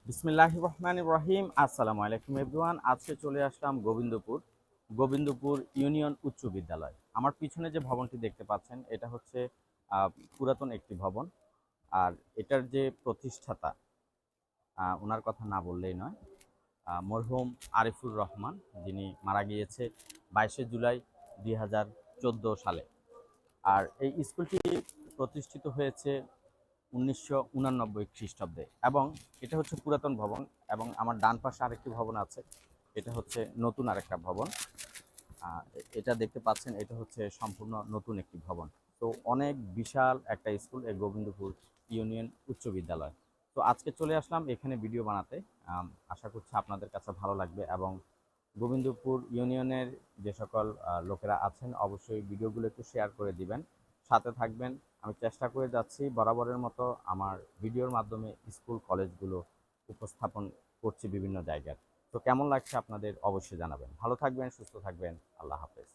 বিসমিল্লাহির রহমানির রহিম। আসসালামু আলাইকুম এভরিওয়ান। আজকে চলে আসলাম গোবিন্দপুর ইউনিয়ন উচ্চ বিদ্যালয়। আমার পিছনে যে ভবনটি দেখতে পাচ্ছেন এটা হচ্ছে পুরাতন একটি ভবন। আর এটার যে প্রতিষ্ঠাতা ওনার কথা না বললেই নয়। মরহুম আরিফুর রহমান, যিনি মারা গিয়েছে 22শে জুলাই 2014 সালে। আর এই স্কুলটি প্রতিষ্ঠিত হয়েছে 1989 খ্রিস্টাব্দে এবং এটা হচ্ছে পুরাতন ভবন। এবং আমার ডান পাশে আরেকটি ভবন আছে, এটা হচ্ছে নতুন আরেকটা ভবন। এটা দেখতে পাচ্ছেন, এটা হচ্ছে সম্পূর্ণ নতুন একটি ভবন। তো অনেক বিশাল একটা স্কুল, এই গোবিন্দপুর ইউনিয়ন উচ্চ বিদ্যালয়। তো আজকে চলে আসলাম এখানে ভিডিও বানাতে। আশা করছি আপনাদের কাছে ভালো লাগবে এবং গোবিন্দপুর ইউনিয়নের যে সকল লোকেরা আছেন অবশ্যই ভিডিওগুলো একটু শেয়ার করে দিবেন, সাথে থাকবেন। আমি চেষ্টা করে যাচ্ছি বরাবরের মতো আমার ভিডিওর মাধ্যমে স্কুল কলেজগুলো উপস্থাপন করছি বিভিন্ন জায়গায়। তো কেমন লাগছে আপনাদের অবশ্যই জানাবেন। ভালো থাকবেন, সুস্থ থাকবেন। আল্লাহ হাফেজ।